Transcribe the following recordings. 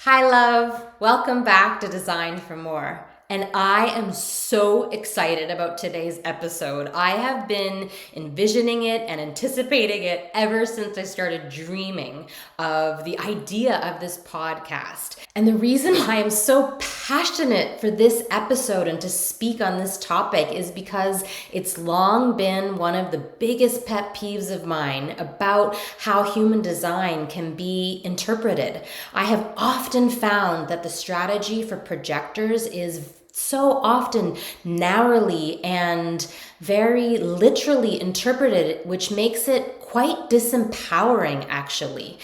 Hi, love. Welcome back to Design for More. And I am so excited about today's episode. I have been envisioning it and anticipating it ever since I started dreaming of the idea of this podcast. And the reason why I'm so passionate for this episode and to speak on this topic is because it's long been one of the biggest pet peeves of mine about how human design can be interpreted. I have often found that the strategy for projectors is so often narrowly and very literally interpreted, which makes it quite disempowering, actually.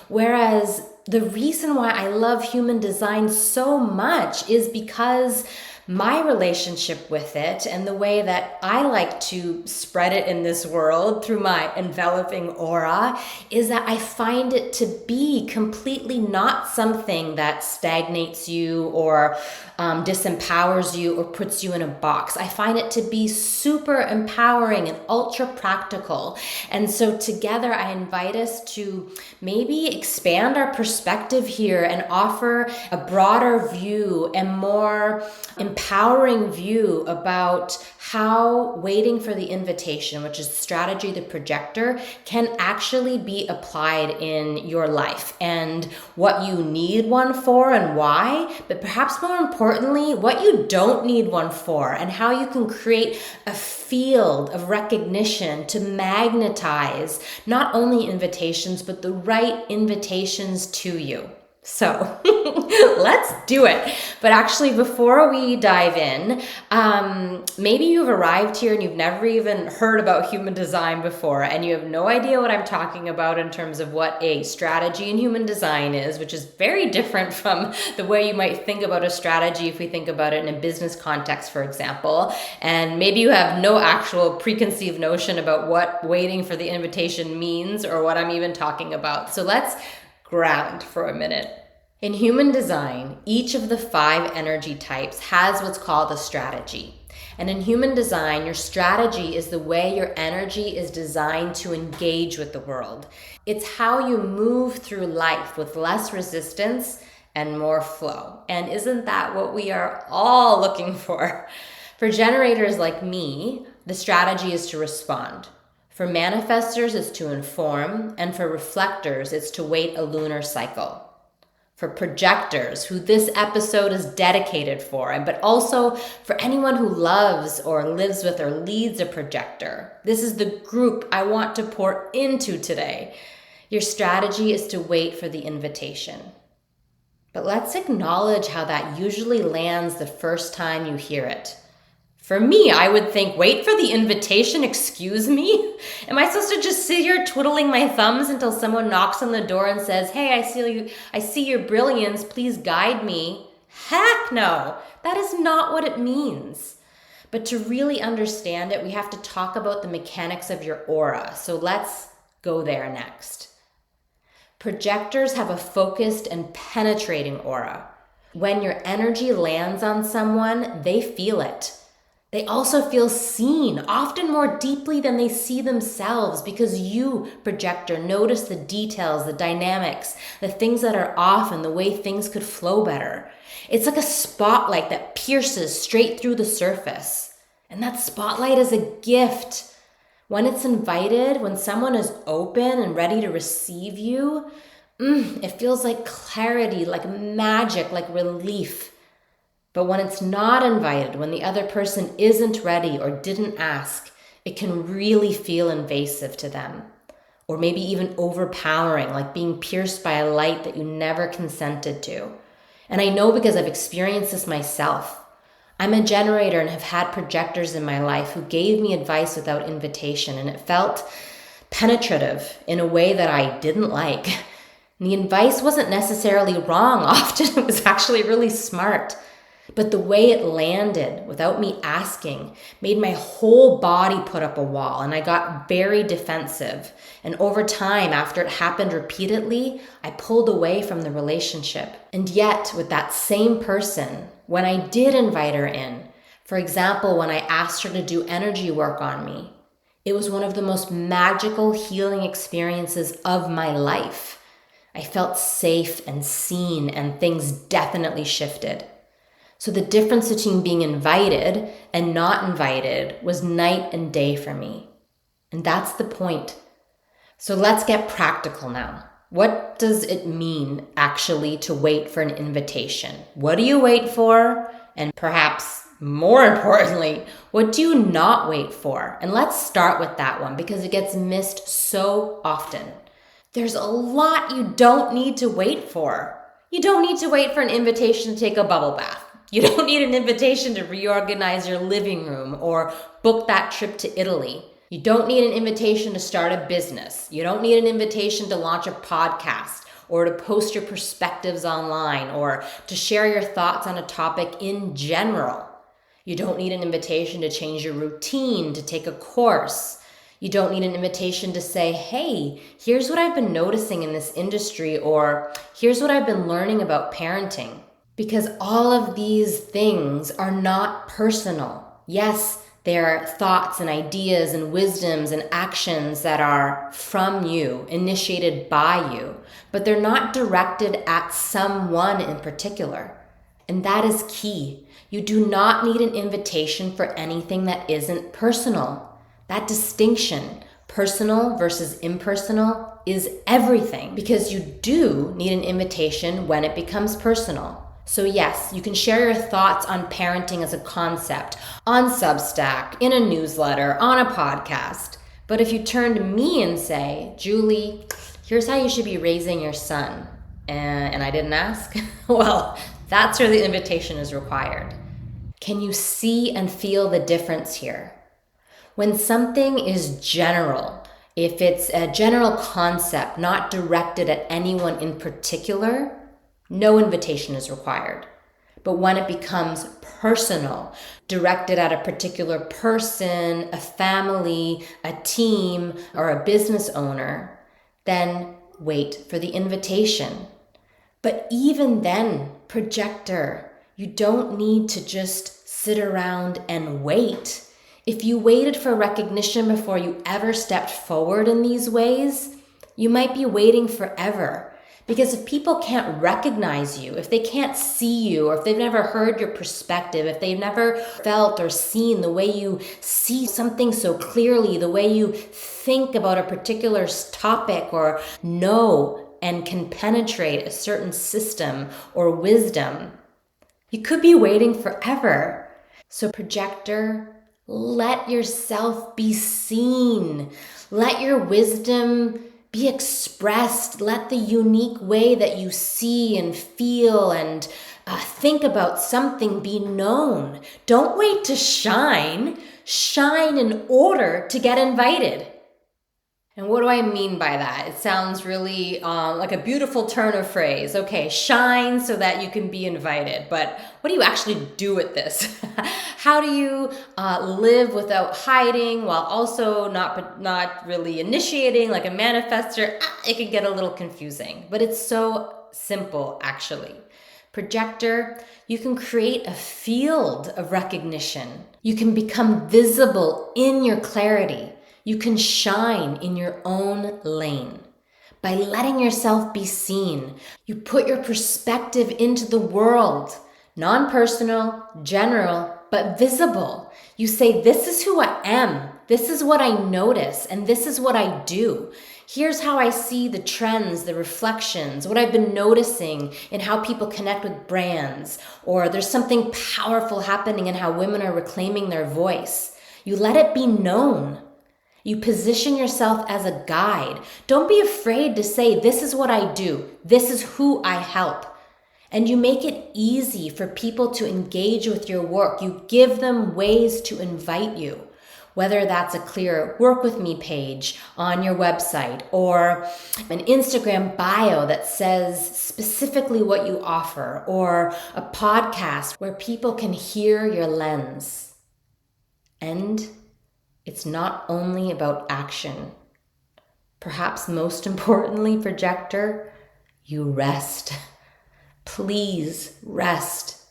Whereas the reason why I love human design so much is because my relationship with it and the way that I like to spread it in this world through my enveloping aura is that I find it to be completely not something that stagnates you or disempowers you or puts you in a box. I find it to be super empowering and ultra practical. And so together I invite us to maybe expand our perspective here and offer a broader view and more empowering view about how waiting for the invitation, which is the strategy, the projector, can actually be applied in your life and what you need one for and why, but perhaps more importantly, what you don't need one for and how you can create a field of recognition to magnetize not only invitations, but the right invitations to you. So let's do it. But actually, before we dive in, maybe you've arrived here and you've never even heard about human design before, and you have no idea what I'm talking about in terms of what a strategy in human design is, which is very different from the way you might think about a strategy if we think about it in a business context, for example. And maybe you have no actual preconceived notion about what waiting for the invitation means or what I'm even talking about. So let's ground for a minute. In human design, each of the 5 energy types has what's called a strategy. And in human design, your strategy is the way your energy is designed to engage with the world. It's how you move through life with less resistance and more flow. And isn't that what we are all looking for? For generators like me, the strategy is to respond. For manifestors, it's to inform, and for reflectors, it's to wait a lunar cycle. For projectors, who this episode is dedicated for, but also for anyone who loves or lives with or leads a projector, this is the group I want to pour into today. Your strategy is to wait for the invitation. But let's acknowledge how that usually lands the first time you hear it. For me, I would think, wait for the invitation, excuse me? Am I supposed to just sit here twiddling my thumbs until someone knocks on the door and says, hey, I see your brilliance, please guide me? Heck no, that is not what it means. But to really understand it, we have to talk about the mechanics of your aura. So let's go there next. Projectors have a focused and penetrating aura. When your energy lands on someone, they feel it. They also feel seen, often more deeply than they see themselves, because you, projector, notice the details, the dynamics, the things that are off and the way things could flow better. It's like a spotlight that pierces straight through the surface. And that spotlight is a gift. When it's invited, when someone is open and ready to receive you, it feels like clarity, like magic, like relief. But when it's not invited, when the other person isn't ready or didn't ask, it can really feel invasive to them. Or maybe even overpowering, like being pierced by a light that you never consented to. And I know because I've experienced this myself. I'm a generator and have had projectors in my life who gave me advice without invitation, and it felt penetrative in a way that I didn't like. And the advice wasn't necessarily wrong. Often it was actually really smart. But the way it landed without me asking made my whole body put up a wall, and I got very defensive. And over time, after it happened repeatedly, I pulled away from the relationship. And yet, with that same person, when I did invite her in, for example, when I asked her to do energy work on me, it was one of the most magical healing experiences of my life. I felt safe and seen, and things definitely shifted. So the difference between being invited and not invited was night and day for me. And that's the point. So let's get practical now. What does it mean actually to wait for an invitation? What do you wait for? And perhaps more importantly, what do you not wait for? And let's start with that one because it gets missed so often. There's a lot you don't need to wait for. You don't need to wait for an invitation to take a bubble bath. You don't need an invitation to reorganize your living room or book that trip to Italy. You don't need an invitation to start a business. You don't need an invitation to launch a podcast or to post your perspectives online or to share your thoughts on a topic in general. You don't need an invitation to change your routine, to take a course. You don't need an invitation to say, hey, here's what I've been noticing in this industry, or here's what I've been learning about parenting. Because all of these things are not personal. Yes, they're thoughts and ideas and wisdoms and actions that are from you, initiated by you, but they're not directed at someone in particular. And that is key. You do not need an invitation for anything that isn't personal. That distinction, personal versus impersonal, is everything, because you do need an invitation when it becomes personal. So yes, you can share your thoughts on parenting as a concept on Substack, in a newsletter, on a podcast. But if you turn to me and say, Julie, here's how you should be raising your son, and I didn't ask, well, that's where the invitation is required. Can you see and feel the difference here? When something is general, if it's a general concept not directed at anyone in particular, no invitation is required. But when it becomes personal, directed at a particular person, a family, a team, or a business owner, then wait for the invitation. But even then, projector, you don't need to just sit around and wait. If you waited for recognition before you ever stepped forward in these ways, you might be waiting forever. Because if people can't recognize you, if they can't see you, or if they've never heard your perspective, if they've never felt or seen the way you see something so clearly, the way you think about a particular topic or know and can penetrate a certain system or wisdom, you could be waiting forever. So projector, let yourself be seen. Let your wisdom be expressed. Let the unique way that you see and feel and think about something be known. Don't wait to shine. Shine in order to get invited. And what do I mean by that? It sounds really like a beautiful turn of phrase. Okay, shine so that you can be invited. But what do you actually do with this? How do you live without hiding while also not really initiating like a manifester? It can get a little confusing, but it's so simple actually. Projector, you can create a field of recognition. You can become visible in your clarity. You can shine in your own lane. By letting yourself be seen, you put your perspective into the world, non-personal, general, but visible. You say, this is who I am. This is what I notice, and this is what I do. Here's how I see the trends, the reflections, what I've been noticing in how people connect with brands, or there's something powerful happening in how women are reclaiming their voice. You let it be known. You position yourself as a guide. Don't be afraid to say, this is what I do. This is who I help. And you make it easy for people to engage with your work. You give them ways to invite you, whether that's a clear work with me page on your website or an Instagram bio that says specifically what you offer, or a podcast where people can hear your lens. And it's not only about action. Perhaps most importantly, projector, you rest. Please rest.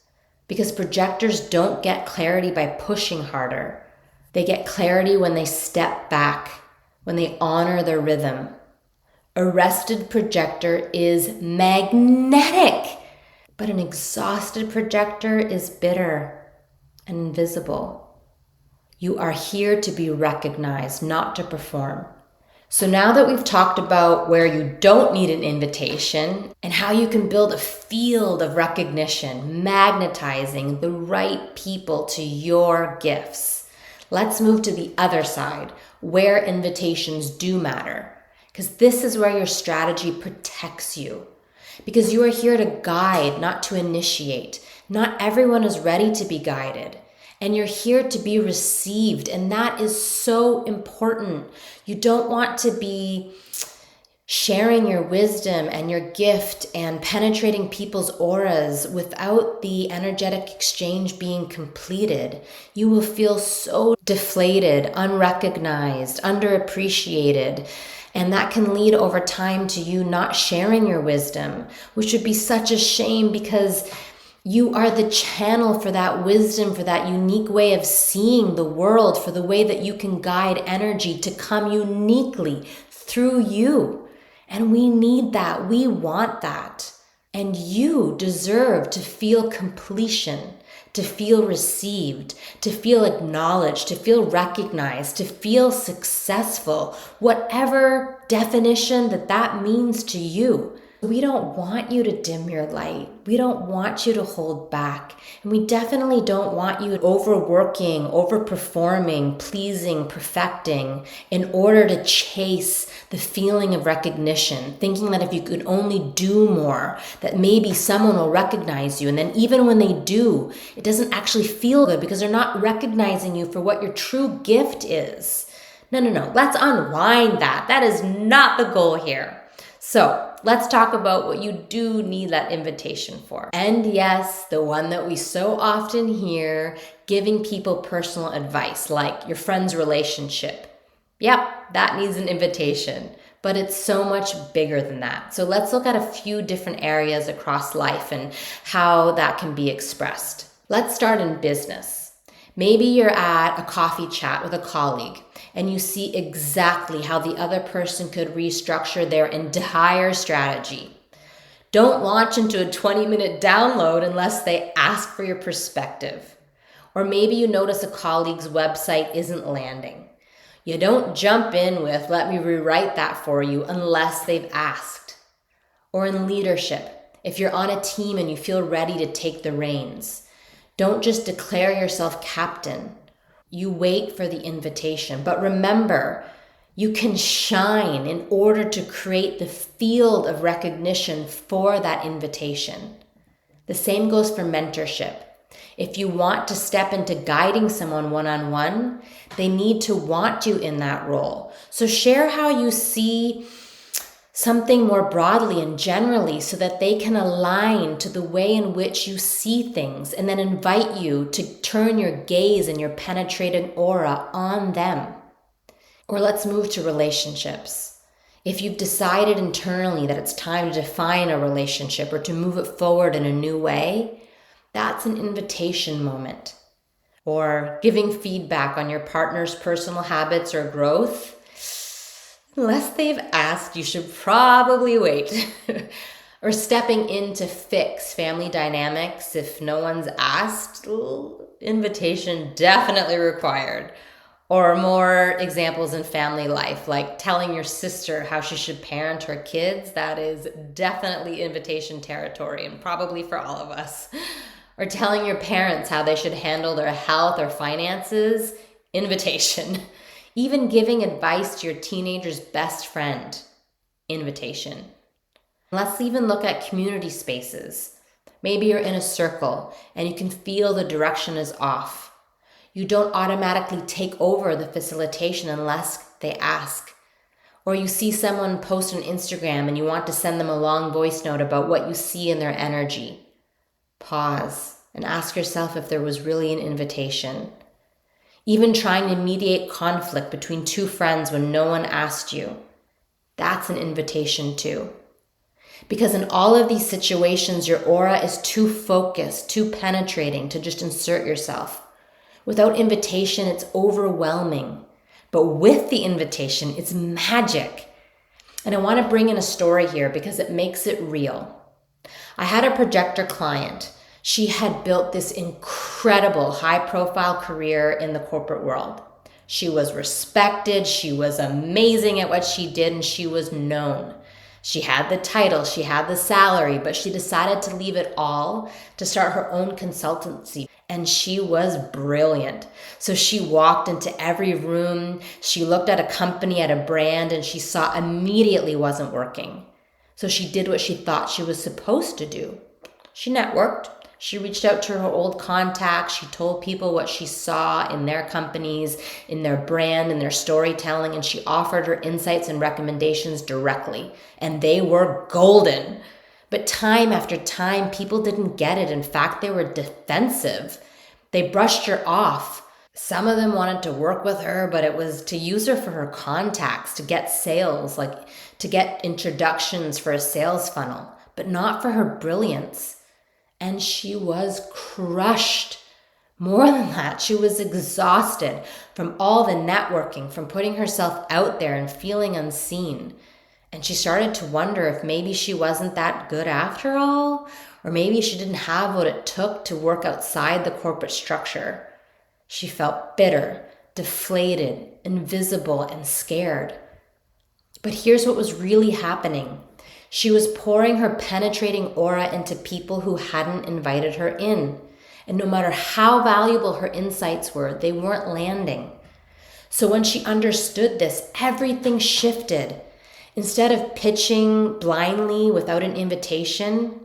Because projectors don't get clarity by pushing harder. They get clarity when they step back, when they honor their rhythm. A rested projector is magnetic, but an exhausted projector is bitter and invisible. You are here to be recognized, not to perform. So now that we've talked about where you don't need an invitation and how you can build a field of recognition, magnetizing the right people to your gifts, let's move to the other side, where invitations do matter. Because this is where your strategy protects you. Because you are here to guide, not to initiate. Not everyone is ready to be guided. And you're here to be received. And that is so important. You don't want to be sharing your wisdom and your gift and penetrating people's auras without the energetic exchange being completed. You will feel so deflated, unrecognized, underappreciated. And that can lead over time to you not sharing your wisdom, which would be such a shame because you are the channel for that wisdom, for that unique way of seeing the world, for the way that you can guide energy to come uniquely through you. And we need that. We want that. And you deserve to feel completion, to feel received, to feel acknowledged, to feel recognized, to feel successful, whatever definition that means to you. We don't want you to dim your light. We don't want you to hold back. And we definitely don't want you overworking, overperforming, pleasing, perfecting in order to chase the feeling of recognition, thinking that if you could only do more, that maybe someone will recognize you. And then even when they do, it doesn't actually feel good because they're not recognizing you for what your true gift is. No. Let's unwind that. That is not the goal here. So let's talk about what you do need that invitation for. And yes, the one that we so often hear, giving people personal advice, like your friend's relationship. Yep, that needs an invitation, but it's so much bigger than that. So let's look at a few different areas across life and how that can be expressed. Let's start in business. Maybe you're at a coffee chat with a colleague and you see exactly how the other person could restructure their entire strategy. Don't launch into a 20-minute download unless they ask for your perspective. Or maybe you notice a colleague's website isn't landing. You don't jump in with, let me rewrite that for you, unless they've asked. Or in leadership, if you're on a team and you feel ready to take the reins, don't just declare yourself captain. You wait for the invitation. But remember, you can shine in order to create the field of recognition for that invitation. The same goes for mentorship. If you want to step into guiding someone one-on-one, they need to want you in that role. So share how you see something more broadly and generally so that they can align to the way in which you see things and then invite you to turn your gaze and your penetrating aura on them. Or let's move to relationships. If you've decided internally that it's time to define a relationship or to move it forward in a new way, that's an invitation moment. Or giving feedback on your partner's personal habits or growth. Unless they've asked, you should probably wait. Or stepping in to fix family dynamics if no one's asked, invitation definitely required. Or more examples in family life, like telling your sister how she should parent her kids. That is definitely invitation territory, and probably for all of us. Or telling your parents how they should handle their health or finances. Invitation. Even giving advice to your teenager's best friend. Invitation. Let's even look at community spaces. Maybe you're in a circle and you can feel the direction is off. You don't automatically take over the facilitation unless they ask. Or you see someone post on Instagram and you want to send them a long voice note about what you see in their energy. Pause and ask yourself if there was really an invitation. Even trying to mediate conflict between two friends when no one asked you. That's an invitation too. Because in all of these situations, your aura is too focused, too penetrating to just insert yourself. Without invitation, it's overwhelming. But with the invitation, it's magic. And I want to bring in a story here because it makes it real. I had a projector client. She had built this incredible high-profile career in the corporate world. She was respected, she was amazing at what she did, and she was known. She had the title, she had the salary, but she decided to leave it all to start her own consultancy. And she was brilliant. So she walked into every room, she looked at a company, at a brand, and she saw immediately wasn't working. So she did what she thought she was supposed to do. She networked. She reached out to her old contacts. She told people what she saw in their companies, in their brand, in their storytelling, and she offered her insights and recommendations directly. And they were golden. But time after time, people didn't get it. In fact, they were defensive. They brushed her off. Some of them wanted to work with her, but it was to use her for her contacts, to get sales, like to get introductions for a sales funnel, but not for her brilliance. And she was crushed. More than that, she was exhausted from all the networking, from putting herself out there and feeling unseen. And she started to wonder if maybe she wasn't that good after all, or maybe she didn't have what it took to work outside the corporate structure. She felt bitter, deflated, invisible, and scared. But here's what was really happening. She was pouring her penetrating aura into people who hadn't invited her in. And no matter how valuable her insights were, they weren't landing. So when she understood this, everything shifted. Instead of pitching blindly without an invitation,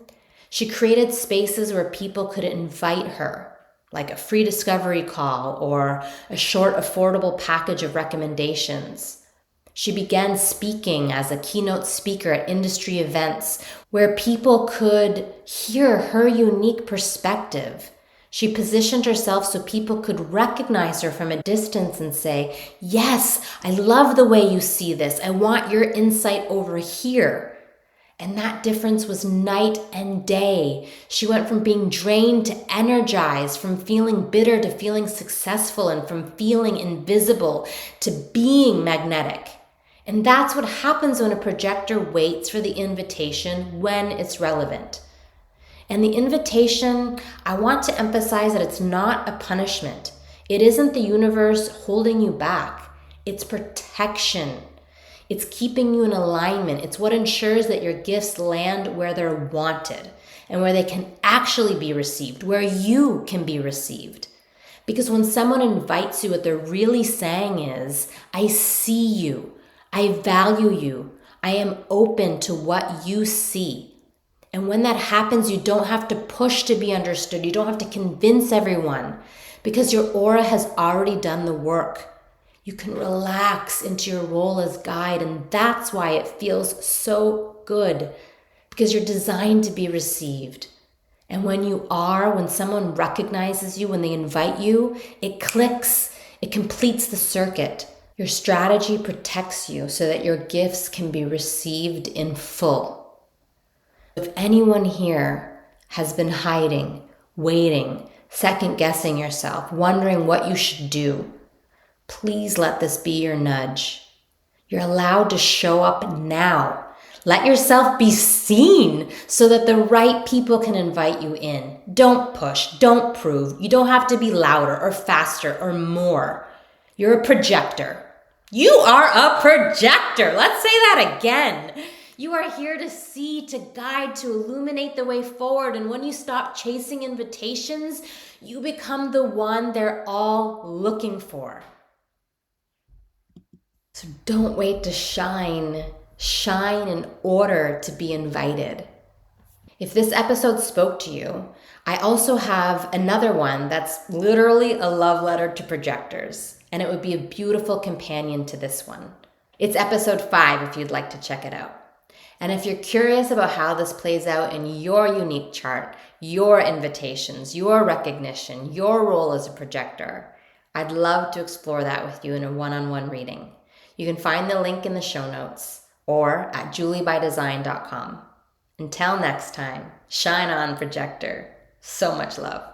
she created spaces where people could invite her, like a free discovery call or a short, affordable package of recommendations. She began speaking as a keynote speaker at industry events where people could hear her unique perspective. She positioned herself so people could recognize her from a distance and say, "Yes, I love the way you see this. I want your insight over here." And that difference was night and day. She went from being drained to energized, from feeling bitter to feeling successful, and from feeling invisible to being magnetic. And that's what happens when a projector waits for the invitation when it's relevant. And the invitation, I want to emphasize that it's not a punishment. It isn't the universe holding you back. It's protection. It's keeping you in alignment. It's what ensures that your gifts land where they're wanted and where they can actually be received, where you can be received. Because when someone invites you, what they're really saying is, "I see you. I value you. I am open to what you see." And when that happens, you don't have to push to be understood. You don't have to convince everyone because your aura has already done the work. You can relax into your role as guide, and that's why it feels so good, because you're designed to be received. And when someone recognizes you, when they invite you, it clicks, it completes the circuit. Your strategy protects you so that your gifts can be received in full. If anyone here has been hiding, waiting, second-guessing yourself, wondering what you should do, please let this be your nudge. You're allowed to show up now. Let yourself be seen so that the right people can invite you in. Don't push, don't prove. You don't have to be louder or faster or more. You're a projector. You are a projector. Let's say that again. You are here to see, to guide, to illuminate the way forward. And when you stop chasing invitations, you become the one they're all looking for. So don't wait to shine. Shine in order to be invited. If this episode spoke to you, I also have another one that's literally a love letter to projectors, and it would be a beautiful companion to this one. It's episode 5 if you'd like to check it out. And if you're curious about how this plays out in your unique chart, your invitations, your recognition, your role as a projector, I'd love to explore that with you in a one-on-one reading. You can find the link in the show notes or at juliebydesign.com. Until next time, shine on, projector. So much love.